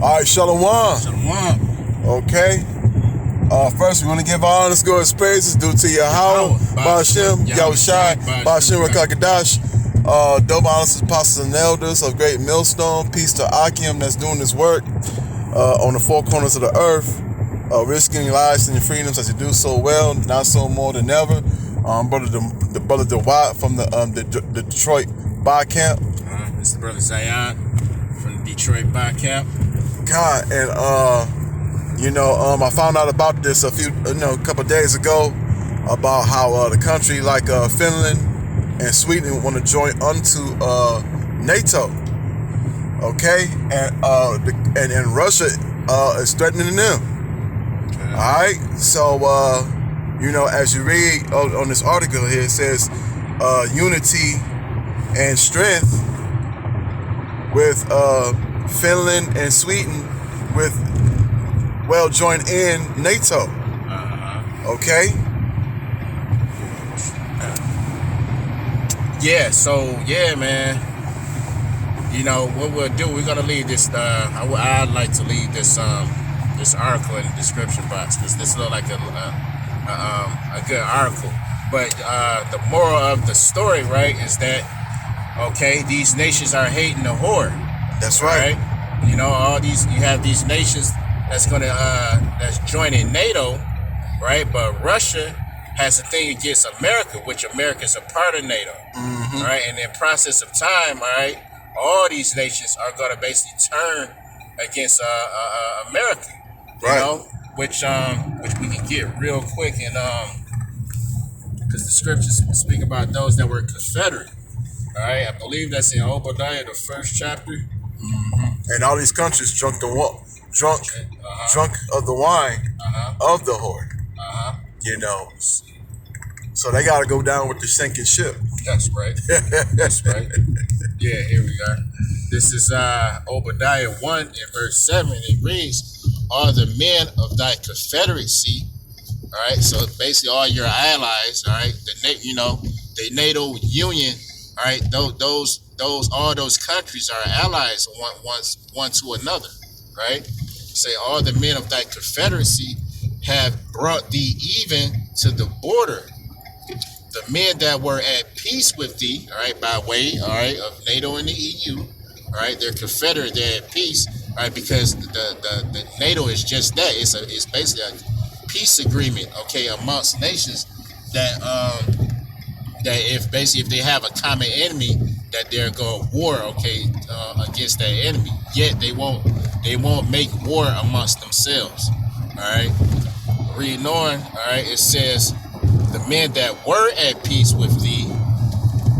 All right, Shalom. Shalom. Okay. First, we want to give all honors, glory, and praises due to Yahweh, Ba'ashem, Yahushai, Ba'ashem, Rakakadash. Double honors to apostles and elders of Great Millstone. Peace to Akim that's doing this work on the four corners of the earth, risking your lives and your freedoms as you do so well, now so more than ever. The brother DeWatt from the Detroit Bar Camp. It's the brother Zion from the Detroit Bar Camp. God, and I found out about this a couple of days ago about how the country like Finland and Sweden want to join onto NATO. Okay, and Russia is threatening them. Okay. All right, so as you read on this article here, it says unity and strength with Finland and Sweden join in NATO. Okay. Yeah. So man. What we'll do? We're gonna leave this. I'd like to leave this article in the description box because this looks like a good article. But the moral of the story, right, is that these nations are hating the whore. That's right. All these, you have these nations that's joining NATO, right? But Russia has a thing against America, which America is a part of NATO, right? And in process of time, right, all these nations are going to basically turn against America, which we can get real quick, and because the scriptures speak about those that were Confederate. All right, I believe that's in Obadiah, the first chapter. And all these countries drunk of the wine of the whore. So they got to go down with the sinking ship. That's right. That's right. Yeah, here we are. This is Obadiah 1 and verse 7. It reads, "All the men of thy confederacy," all right, so basically all your allies, all right, the NATO union, all right, all those countries are allies one to another, right? Say, all the men of thy confederacy have brought thee even to the border. The men that were at peace with thee, all right, by way, all right, of NATO and the EU, all right, they're confederate, they're at peace, all right, because the NATO is just that. It's basically a peace agreement, amongst nations that if they have a common enemy, that they're going to war, against that enemy. Yet they won't make war amongst themselves. All right. Reading on, all right, it says, "The men that were at peace with thee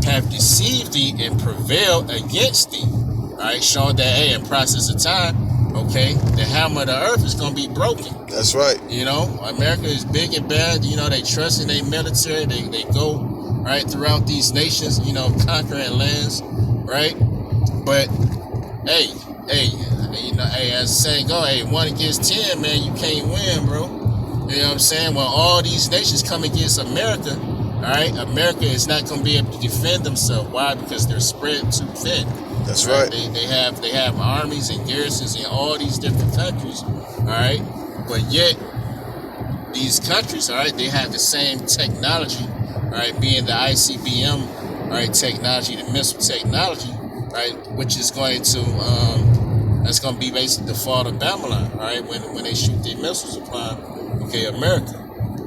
have deceived thee and prevailed against thee." All right, showing that in process of time, the hammer of the earth is going to be broken. That's right. America is big and bad. They trust in their military. They go right throughout these nations, conquering lands, right? But hey, as the saying go, 1 against 10, man, you can't win, bro. You know what I'm saying? When all these nations come against America, all right, America is not going to be able to defend themselves. Why? Because they're spread too thin. That's right. They have armies and garrisons in all these different countries, all right? But yet, these countries, all right, they have the same technology, all right, being the ICBM, all right, technology, the missile technology, right, which is going to, that's going to be basically the fall of Babylon, all right, when they shoot their missiles upon, America.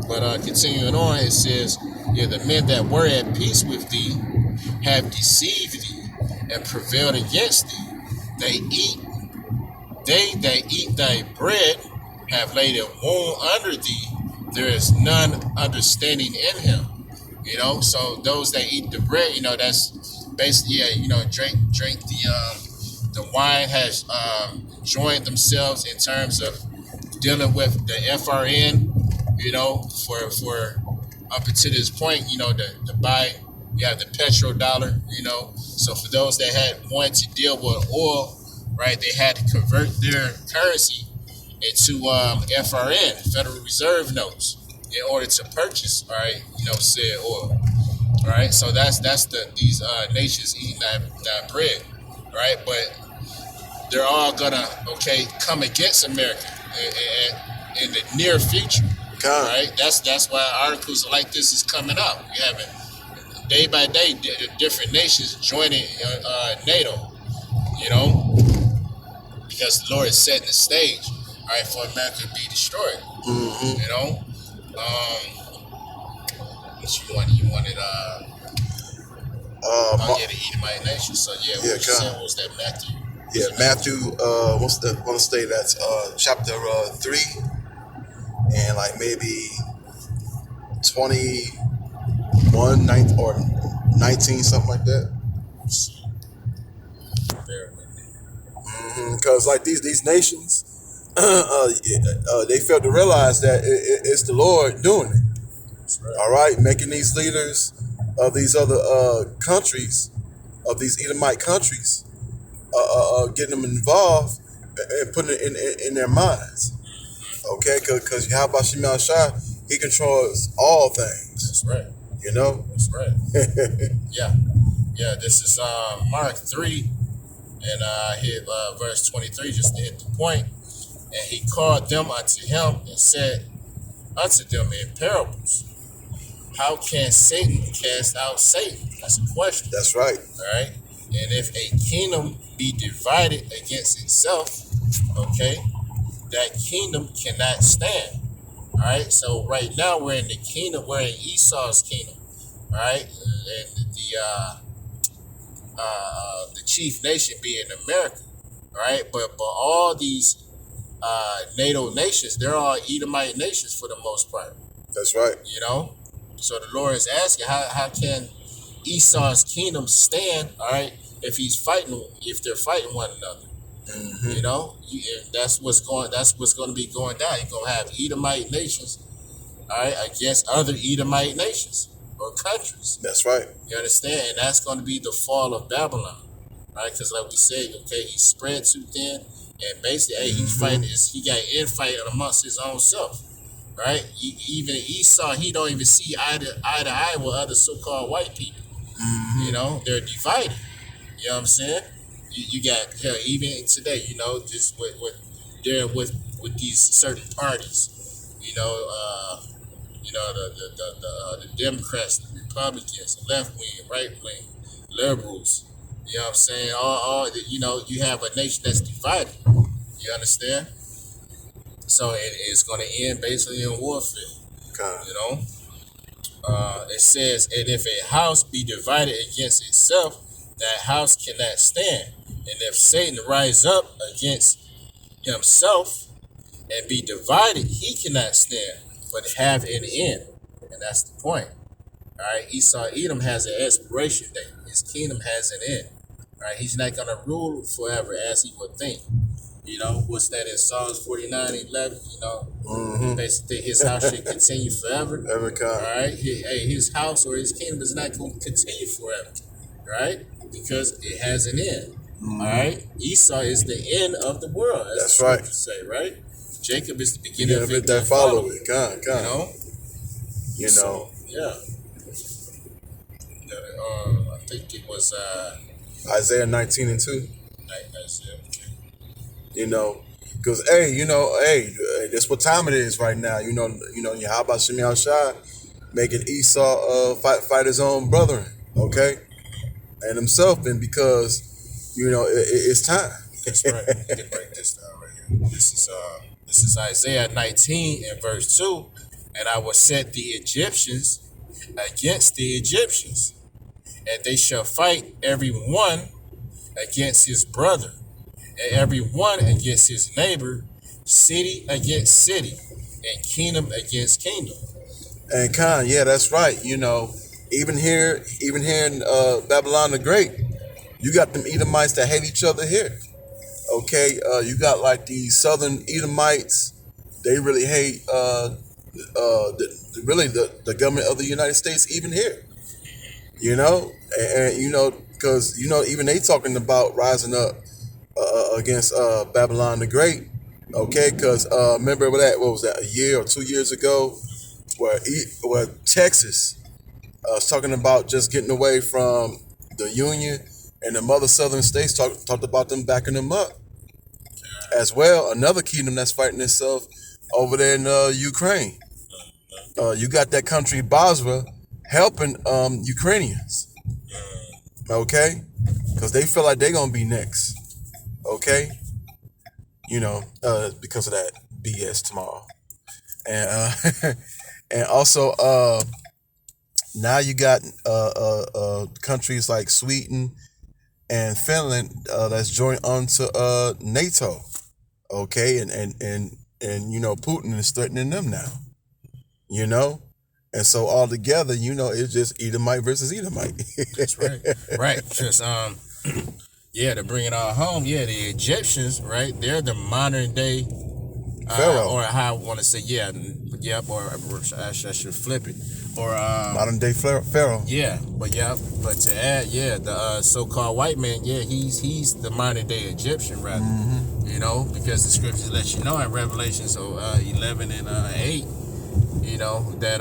But continuing on, it says, the men that were at peace with thee have deceived thee and prevailed against thee. They that eat thy bread have laid a wound under thee. There is none understanding in him. So those that eat the bread, that's basically, drink the wine has joined themselves in terms of dealing with the FRN, for up until this point, the buy, you have the petrodollar, so for those that wanted to deal with oil, right, they had to convert their currency into FRN, Federal Reserve notes, in order to purchase, all right, said oil. All right, so that's these nations eating that bread, right? But they're all gonna come against America in the near future. Right? That's why articles like this is coming out. You have it day by day, different nations joining NATO. You know, because the Lord is setting the stage, all right, for America to be destroyed. Mm-hmm. You know, what you wanted? You wanted the Edomite nation. So yeah, what you said, what was that, Matthew? Yeah, Matthew. Want to say that's chapter 3, and like maybe 21, 19, or 19, something like that. Because like these nations, they failed to realize that it's the Lord doing it. That's right. All right, making these leaders of these other countries, of these Edomite countries, getting them involved and putting it in their minds. Okay, because Yahweh Shema Shai, He controls all things. That's right. You know. That's right. Yeah. This is Mark 3, and I hit verse 23 just to hit the point. And He called them unto Him and said unto them in parables, how can Satan cast out Satan? That's a question. That's right. All right. And if a kingdom be divided against itself, that kingdom cannot stand. All right. So right now we're in the kingdom. We're in Esau's kingdom. All right. And the chief nation being America. All right. But all these NATO nations, they're all Edomite nations for the most part. That's right. You know. So the Lord is asking, how can Esau's kingdom stand? All right. If they're fighting one another. Mm-hmm. You know, that's what's going to be going down. You're gonna have Edomite nations, all right, against other Edomite nations or countries. That's right. You understand? And that's going to be the fall of Babylon, right? Because like we said, he spread too thin, and basically, he got infight amongst his own self, right? Even Esau, he don't even see eye to eye with other so-called white people. Mm-hmm. You know, they're divided. You know what I'm saying? You got even today, you know, just with these certain parties, you know, the Democrats, the Republicans, the left wing, right wing, liberals. You know what I'm saying? All you know, you have a nation that's divided. You understand? So it's going to end basically in warfare. You know, it says, and if a house be divided against itself, that house cannot stand. And if Satan rise up against himself and be divided, he cannot stand, but have an end. And that's the point. All right. Edom has an expiration date. His kingdom has an end. All right. He's not going to rule forever as he would think. You know, what's that in Psalms 49:11? You know, basically his house should continue forever. Every kind. All right. His house or his kingdom is not going to continue forever. Right? Because it has an end. All right. Esau is the end of the world. That's right. Say, right? Jacob is the beginning of it that follow it. You know. So, yeah. I think it was Isaiah 19:2. Isaiah. Okay. You know, because that's what time it is right now. You know, Yahweh Shemi Shai making Esau fight his own brethren, okay, and himself, and because it's time. That's right. We can break this down right here. This is Isaiah 19 and verse 2, and I will set the Egyptians against the Egyptians, and they shall fight every one against his brother, and every one against his neighbor, city against city, and kingdom against kingdom. And yeah, that's right. You know, even here in Babylon the Great, you got them Edomites that hate each other here. Okay, you got like these southern Edomites. They really hate the government of the United States even here. You know, and because even they talking about rising up against Babylon the Great. Okay, because remember what was that, a year or 2 years ago, where Texas was talking about just getting away from the Union, and the other southern states talked about them backing them up. As well, another kingdom that's fighting itself over there in Ukraine. You got that country Basra helping Ukrainians. Okay? Because they feel like they're going to be next. Okay? You know, because of that BS tomorrow. And and also now you got countries like Sweden and Finland that's joined onto NATO. Okay, and you know, Putin is threatening them now. You know? And so all together, you know, it's just Edomite versus Edomite. That's right. Right. Just yeah, to bring it all home, yeah, the Egyptians, right? They're the modern day Pharaoh. Or how I want to say, or I should flip it. Or modern day Pharaoh. Yeah, but to add, the so-called white man, he's the modern day Egyptian, rather. You know, because the scriptures let you know in Revelation 11 and 8, you know, that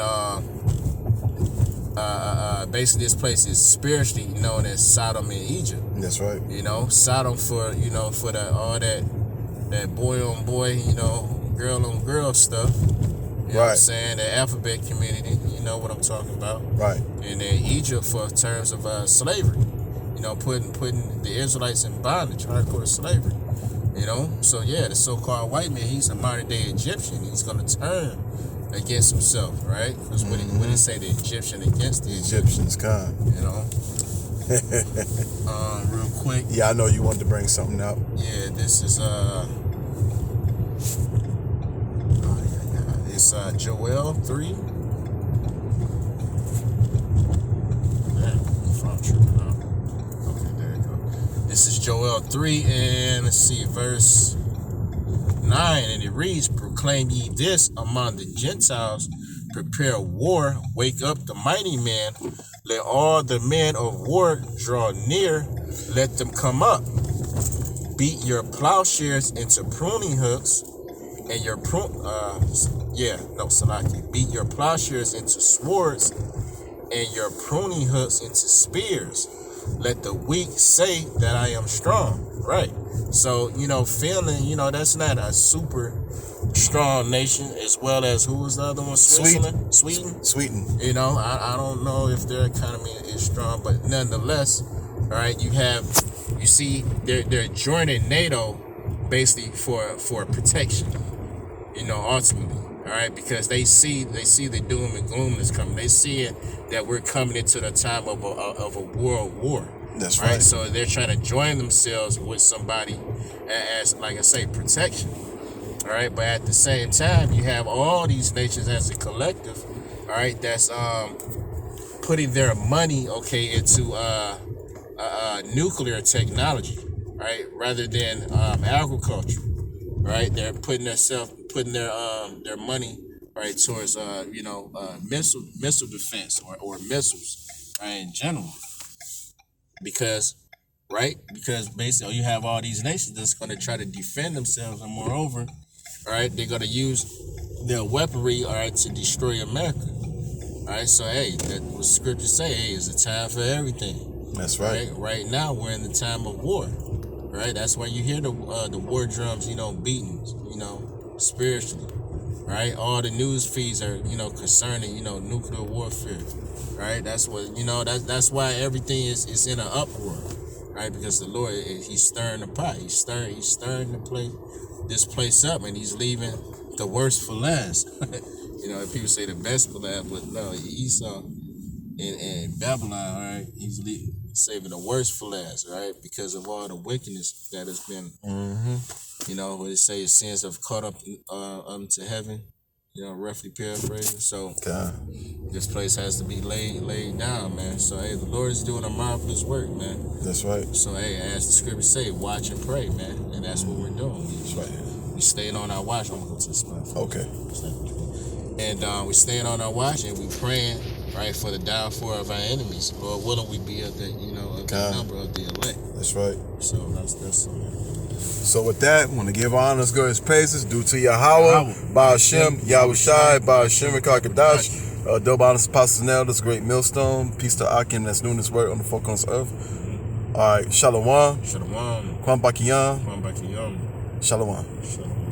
basically this place is spiritually known as Sodom and Egypt. That's right. You know, Sodom for the all that boy on boy, you know, girl on girl stuff. You know what I'm saying? The alphabet community, you know what I'm talking about. Right. And then Egypt for terms of slavery. You know, putting the Israelites in bondage, hardcore slavery. You know? So yeah, the so-called white man, he's a modern day Egyptian. He's gonna turn against himself, right? Because when they say the Egyptian against the Egyptians come. You know. Real quick. Yeah, I know you wanted to bring something up. Yeah, this is it's Joel 3. Okay, there you go. This is Joel 3, and let's see, verse 9, and it reads, "Proclaim ye this among the Gentiles, prepare war, wake up the mighty man, let all the men of war draw near, let them come up. Beat your plowshares into pruning hooks, and your beat your plowshares into swords, and your pruning hooks into spears. Let the weak say that I am strong." Right. So, you know, Finland, you know, that's not a super strong nation, as well as who was the other one? Switzerland? Sweden. You know, I don't know if their economy is strong, but nonetheless, all right, you see, they're joining NATO basically for protection, you know, ultimately, all right, because they see the doom and gloom that's coming. They see it that we're coming into the time of a world war. That's right. So they're trying to join themselves with somebody as, like I say, protection. All right, but at the same time, you have all these nations as a collective, all right, that's putting their money, okay, into nuclear technology, right, rather than agriculture, right? They're putting their money right towards missile defense or missiles, right, in general, because basically you have all these nations that's going to try to defend themselves, and moreover, all right, they're going to use their weaponry, all right, to destroy America. All right, so hey, that what scriptures say, hey, it's a time for everything. That's right. Right now we're in the time of war. Right, that's why you hear the war drums, you know, beating, you know, spiritually. Right, all the news feeds are, you know, concerning, you know, nuclear warfare. Right, that's what, you know, that's why everything is in an uproar. Right, because the Lord, he's stirring the pot. He's stirring this place up, and he's leaving the worst for last. You know, people say the best for last, but no, Esau in Babylon, all right, he's saving the worst for last, right, because of all the wickedness that has been, you know, what it say, sins have caught up unto heaven, you know, roughly paraphrasing. So this place has to be laid down, man. So hey, the Lord is doing a marvelous work, man. That's right. So hey, as the scriptures say, watch and pray, man, and that's what we're doing. That's right. We staying on our watch. I'm gonna go to the spot. Okay. And we staying on our watch, and we praying, right, for the downfall of our enemies. Lord willing, we be of the, you know, of the number of the elect. That's right. So that's So with that, I want to give honors, glory, praises due to Yahweh, Ba'ashem, Yahushai, Ba'ashem, Rekakadash, double honors, apostles and elders, great millstone, peace to Akim that's doing this work on the four corners of earth. All right, Shalom. Shalom. Kwam Bakiyam. Shalom. Shalom.